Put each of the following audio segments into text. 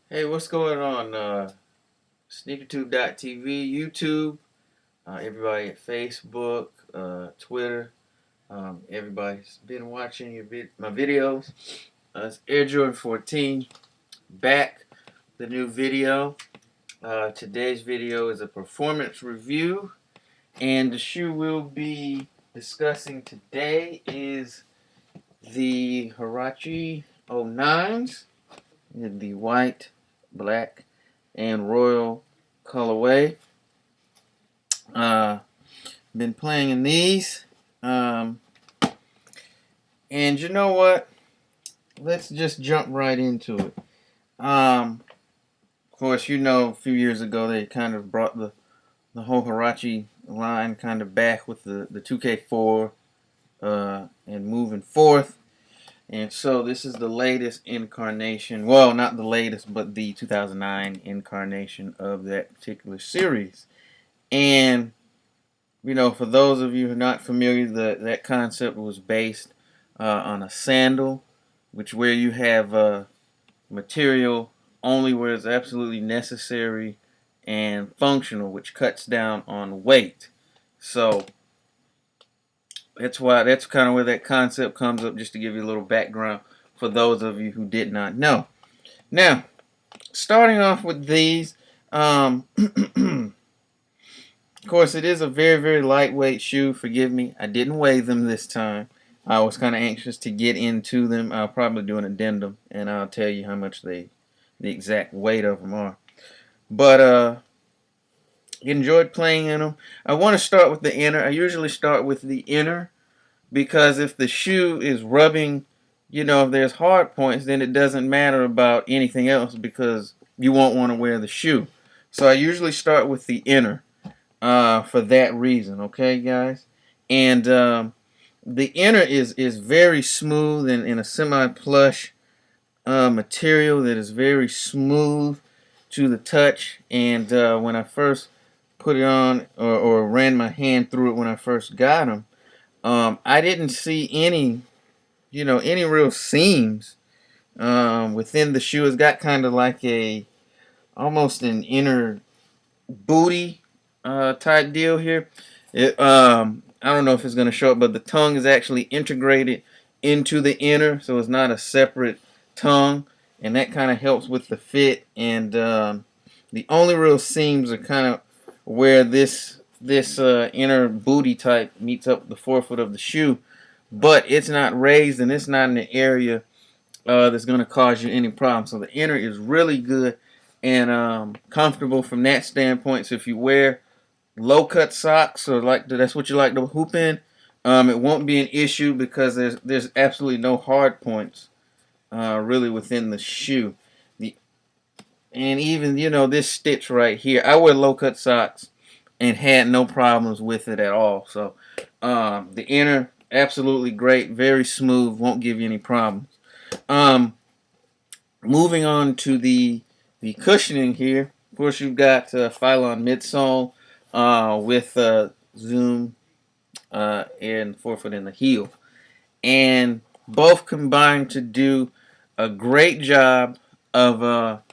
Hey, what's going on? SneakerTube.tv, YouTube, everybody at Facebook, Twitter, everybody's been watching my videos. It's Air Jordan 14 back with a new video. Today's video is a performance review, and the shoe we'll be discussing today is the Huarache 09s, the white, black, and royal colorway. Been playing in these. And you know what? Let's just jump right into it. Of course, you know, a few years ago they kind of brought the whole Huarache line kind of back with the 2K4 and moving forth. And so this is the latest incarnation. Well, not the latest, but the 2009 incarnation of that particular series. And you know, for those of you who are not familiar, that concept was based on a sandal, where you have material only where it's absolutely necessary and functional, which cuts down on weight. So that's kind of where that concept comes up, just to give you a little background for those of you who did not know. Now, starting off with these, of course, it is a very, very lightweight shoe. Forgive me, I didn't weigh them this time. I was kind of anxious to get into them. I'll probably do an addendum, and I'll tell you how much the exact weight of them are. But enjoyed playing in them. I want to start with the inner. I usually start with the inner because if the shoe is rubbing, you know, if there's hard points, then it doesn't matter about anything else because you won't want to wear the shoe. So I usually start with the inner for that reason, okay, guys? And the inner is very smooth and in a semi-plush material that is very smooth to the touch. And when I first put it on or ran my hand through it when I first got them, I didn't see any real seams within the shoe. It's got kind of like almost an inner booty type deal here. I don't know if it's going to show up, but the tongue is actually integrated into the inner, so it's not a separate tongue, and that kind of helps with the fit. And the only real seams are kind of where this inner booty type meets up the forefoot of the shoe, but it's not raised and it's not in the area that's going to cause you any problem. So the inner is really good and comfortable from that standpoint. So if you wear low cut socks or that's what you like to hoop in, it won't be an issue because there's absolutely no hard points really within the shoe. And even, you know, this stitch right here, I wear low cut socks and had no problems with it at all. So the inner, absolutely great, very smooth, won't give you any problems. Moving on to the cushioning here. Of course, you've got Phylon midsole with zoom and forefoot in the heel, and both combined to do a great job of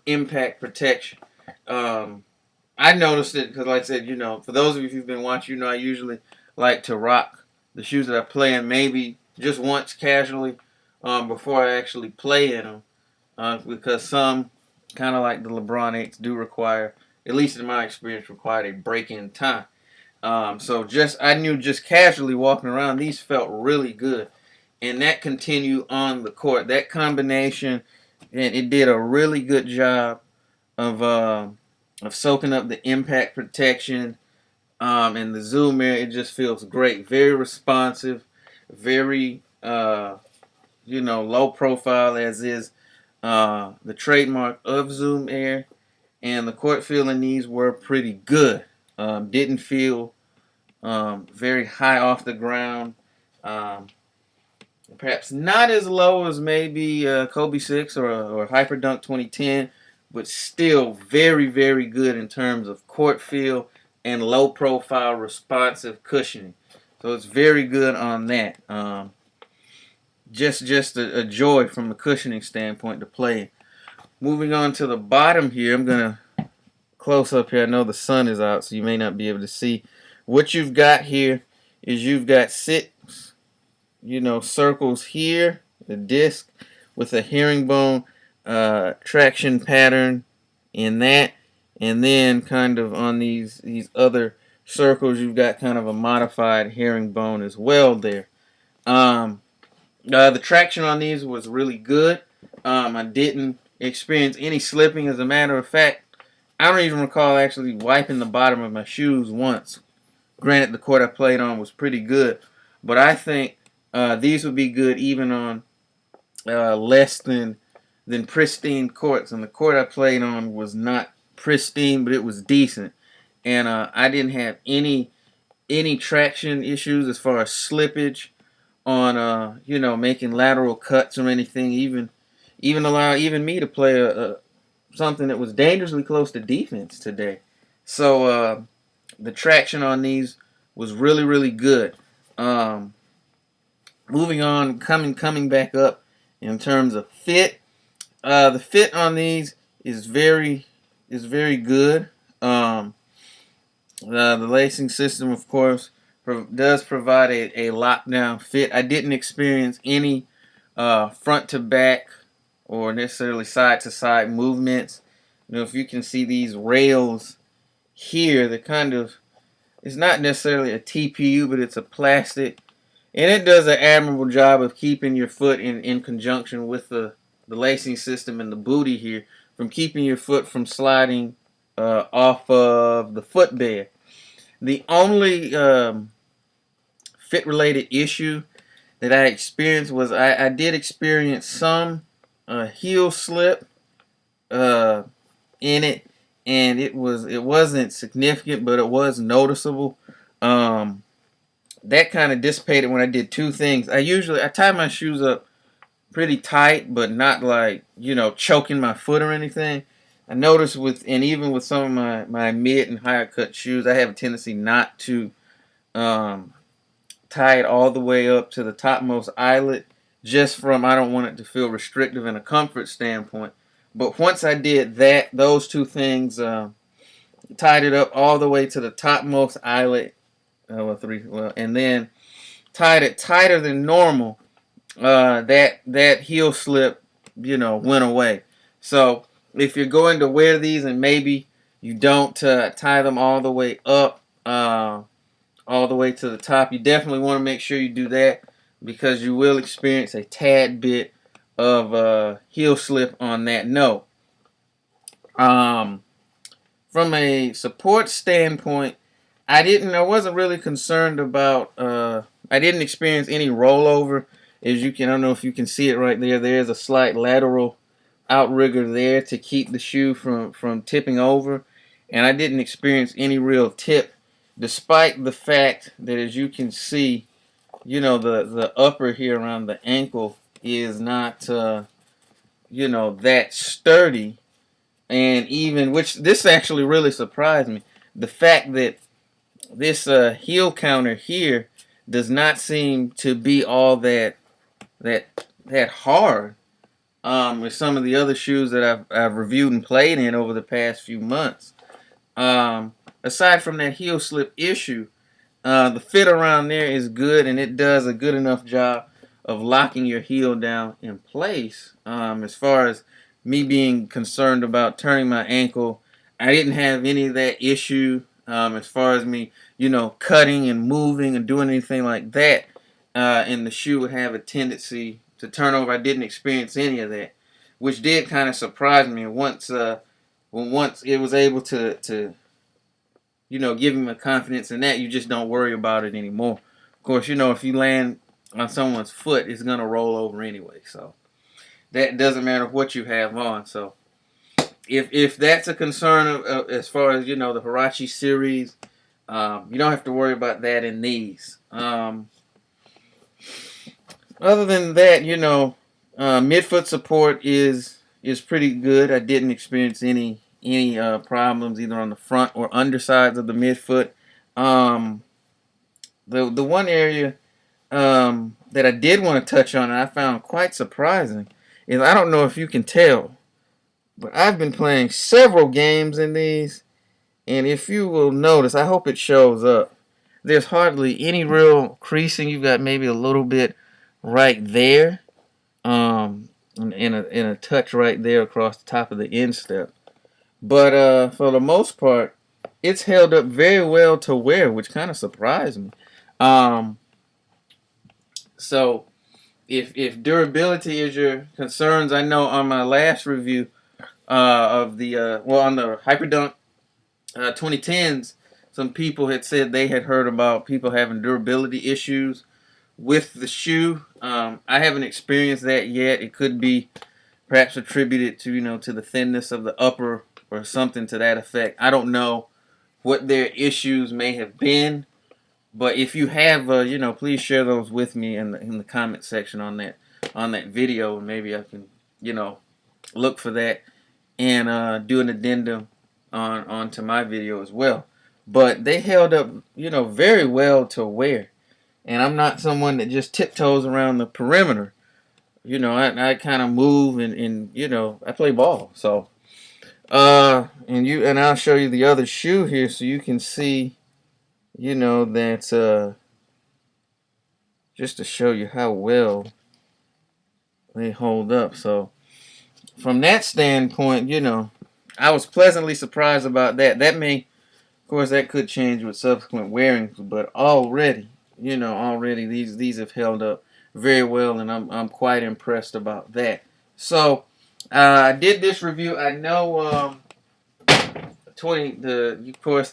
impact protection. I noticed it because, like I said, you know, for those of you who've been watching, you know, I usually like to rock the shoes that I play in maybe just once casually before I actually play in them. Because some, kind of like the LeBron 8s, do require, at least in my experience, required a break-in time. So I knew just casually walking around, these felt really good. And that continued on the court. That combination, and it did a really good job of soaking up the impact protection and the zoom air. It just feels great. Very responsive, very, low profile, as is the trademark of Zoom Air, and the court feel in these were pretty good. Didn't feel very high off the ground. Perhaps not as low as maybe Kobe 6 or Hyperdunk 2010, but still very, very good in terms of court feel and low profile responsive cushioning. So it's very good on that. Just a joy from a cushioning standpoint to play. Moving on to the bottom here, I'm gonna close up here. I know the sun is out, so you may not be able to see. What you've got here is you've got 6, circles here, the disc with a herringbone traction pattern in that, and then kind of on these other circles, you've got kind of a modified herringbone as well there. The traction on these was really good. I didn't experience any slipping. As a matter of fact, I don't even recall actually wiping the bottom of my shoes once. Granted, the court I played on was pretty good, but I think these would be good even on less than pristine courts. And the court I played on was not pristine, but it was decent. And I didn't have any traction issues as far as slippage on making lateral cuts or anything. Even allow me to play something that was dangerously close to defense today. So the traction on these was really, really good. Moving on, coming back up in terms of fit. The fit on these is very good. The lacing system, of course, does provide a lockdown fit. I didn't experience any front to back or necessarily side to side movements. If you can see these rails here, they're kind of, it's not necessarily a TPU, but it's a plastic, and it does an admirable job of keeping your foot in conjunction with the lacing system and the booty here, from keeping your foot from sliding off of the footbed. The only fit related issue that I experienced was I did experience some heel slip in it, and it wasn't significant, but it was noticeable. That kind of dissipated when I did 2 things. I tie my shoes up pretty tight, but not like choking my foot or anything. I noticed even with some of my mid and higher cut shoes, I have a tendency not to tie it all the way up to the topmost eyelet, just from I don't want it to feel restrictive in a comfort standpoint. But once I did those 2 things, tied it up all the way to the topmost eyelet, and then tied it tighter than normal, that heel slip, went away. So if you're going to wear these and maybe you don't tie them all the way up, all the way to the top, you definitely want to make sure you do that, because you will experience a tad bit of heel slip on that note. From a support standpoint, I wasn't really concerned about, I didn't experience any rollover. I don't know if you can see it right there. There's a slight lateral outrigger there to keep the shoe from tipping over. And I didn't experience any real tip, despite the fact that, as you can see, the upper here around the ankle is not, that sturdy. And this actually really surprised me. The fact that this heel counter here does not seem to be all that hard with some of the other shoes that I've reviewed and played in over the past few months. Aside from that heel slip issue, the fit around there is good, and it does a good enough job of locking your heel down in place. As far as me being concerned about turning my ankle, I didn't have any of that issue. As far as me, cutting and moving and doing anything like that, and the shoe would have a tendency to turn over. I didn't experience any of that, which did kind of surprise me. Once it was able to give me confidence in that, you just don't worry about it anymore. Of course, if you land on someone's foot, it's gonna roll over anyway. So that doesn't matter what you have on. So if that's a concern as far as the Huarache series, you don't have to worry about that in these. Other than that, midfoot support is pretty good. I didn't experience any problems either on the front or undersides of the midfoot. The one area that I did want to touch on, and I found quite surprising, is I don't know if you can tell, But I've been playing several games in these, and if you will notice, I hope it shows up. There's hardly any real creasing. You've got maybe a little bit right there, in a touch right there across the top of the instep. But for the most part, it's held up very well to wear, which kind of surprised me. Um, so if durability is your concerns, I know on my last review of the on the Hyperdunk 2010s, some people had said they had heard about people having durability issues with the shoe. I haven't experienced that yet. It could be perhaps attributed to to the thinness of the upper or something to that effect. I don't know what their issues may have been, but if you have, please share those with me in the comment section on that video, and maybe I can look for that and do an addendum onto my video as well. But they held up very well to wear, and I'm not someone that just tiptoes around the perimeter. I kind of move and I play ball. So and I'll show you the other shoe here so you can see that just to show you how well they hold up. So from that standpoint, I was pleasantly surprised about that. That may, of course, that could change with subsequent wearings, but already these have held up very well, and I'm quite impressed about that. So I did this review. I know 20 the of course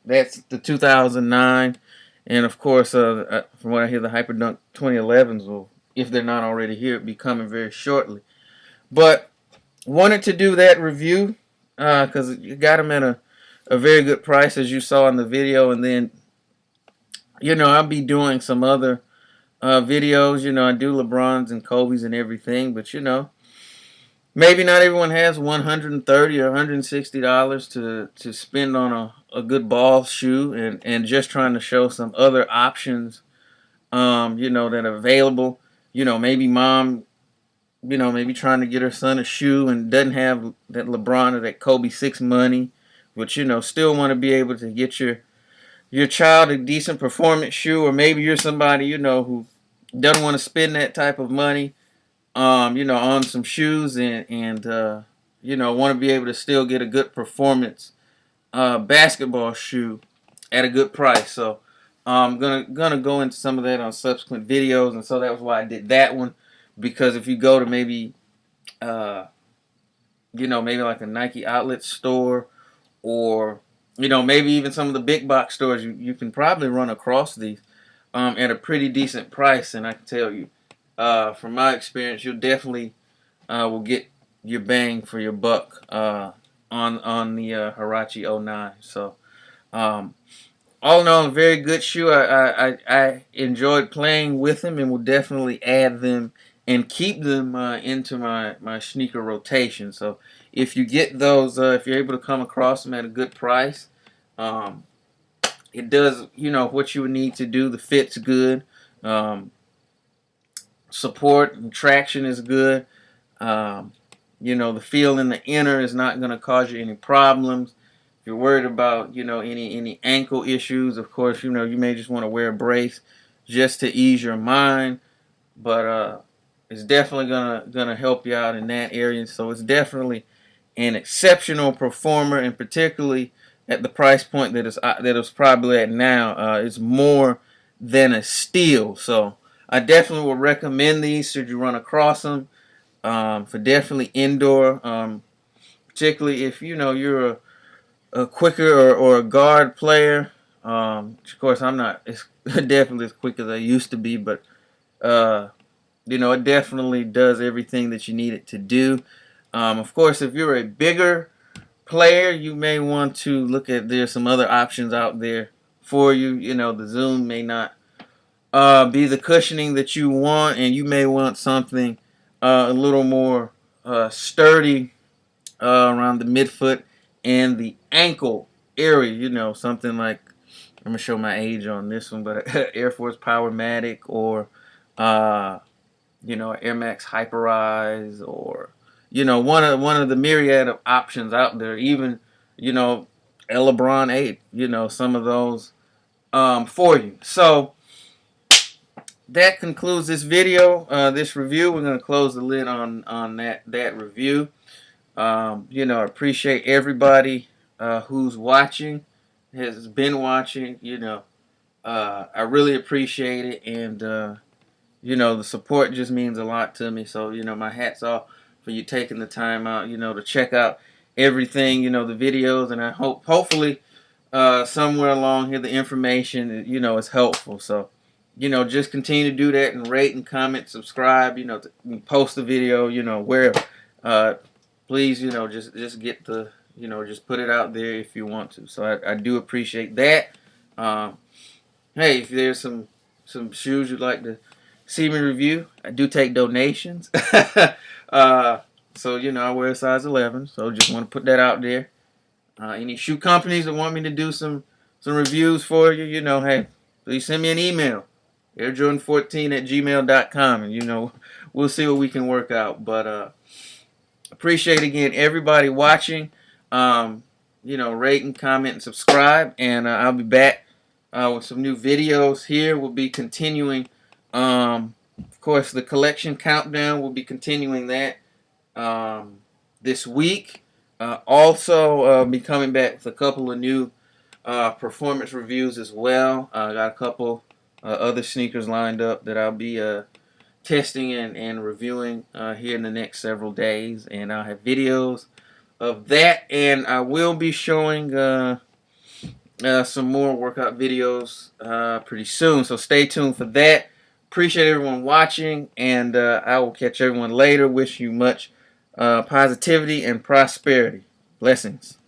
that's the 2009, and of course from what I hear, the Hyperdunk 2011s will, if they're not already here, be coming very shortly. But wanted to do that review because you got them at a very good price, as you saw in the video, and then I'll be doing some other videos. I do LeBrons and Kobe's and everything, but maybe not everyone has $130 or $160 to spend on a good ball shoe, and just trying to show some other options that are available. Maybe mom, maybe trying to get her son a shoe and doesn't have that LeBron or that Kobe 6 money, but still want to be able to get your child a decent performance shoe. Or maybe you're somebody who doesn't want to spend that type of money on some shoes, and want to be able to still get a good performance basketball shoe at a good price. So I'm gonna go into some of that on subsequent videos, and so that was why I did that one, because if you go to maybe maybe like a Nike outlet store, or maybe even some of the big box stores, you can probably run across these at a pretty decent price. And I can tell you, from my experience, you'll definitely will get your bang for your buck on the Huarache 09. So all in all, a very good shoe. I enjoyed playing with them, and will definitely add them and keep them into my sneaker rotation. So if you get those, if you're able to come across them at a good price, it does what you would need to do. The fit's good. Support and traction is good. The feel in the inner is not going to cause you any problems. If you're worried about any ankle issues, of course you may just want to wear a brace just to ease your mind. But it's definitely gonna help you out in that area. So it's definitely an exceptional performer, and particularly at the price point that it's probably at now, it's more than a steal. So I definitely will recommend these should you run across them, for definitely indoor, particularly if you're a quicker or a guard player. Of course, I'm not definitely as quick as I used to be, but it definitely does everything that you need it to do. Of course, if you're a bigger player, you may want to look at, there's some other options out there for you. The Zoom may not be the cushioning that you want, and you may want something a little more sturdy around the midfoot and the ankle area. Something like, I'm gonna show my age on this one, but Air Force Powermatic, or Air Max Hyperize, or one of the myriad of options out there. Even LeBron 8, some of those for you. So that concludes this video, this review. We're going to close the lid on that review. Appreciate everybody who's watching, has been watching. I really appreciate it, and the support just means a lot to me. So my hat's off for you taking the time out, to check out everything, the videos, and I hopefully somewhere along here the information is helpful. So just continue to do that and rate and comment, subscribe, post the video, where please, just get the, just put it out there if you want to. So I do appreciate that. Hey, if there's some shoes you'd like to see me review, I do take donations. So I wear a size 11, so just want to put that out there. Any shoe companies that want me to do some reviews for you, hey, please send me an email, airjordan14@gmail.com, and we'll see what we can work out. But appreciate again everybody watching. Rate and comment and subscribe, and I'll be back with some new videos here. We'll be continuing, of course, the collection countdown. We'll be continuing that this week. Also, be coming back with a couple of new performance reviews as well. I got a couple other sneakers lined up that I'll be testing and reviewing here in the next several days, and I'll have videos of that, and I will be showing some more workout videos pretty soon, so stay tuned for that. Appreciate everyone watching, and I will catch everyone later. Wish you much positivity and prosperity. Blessings.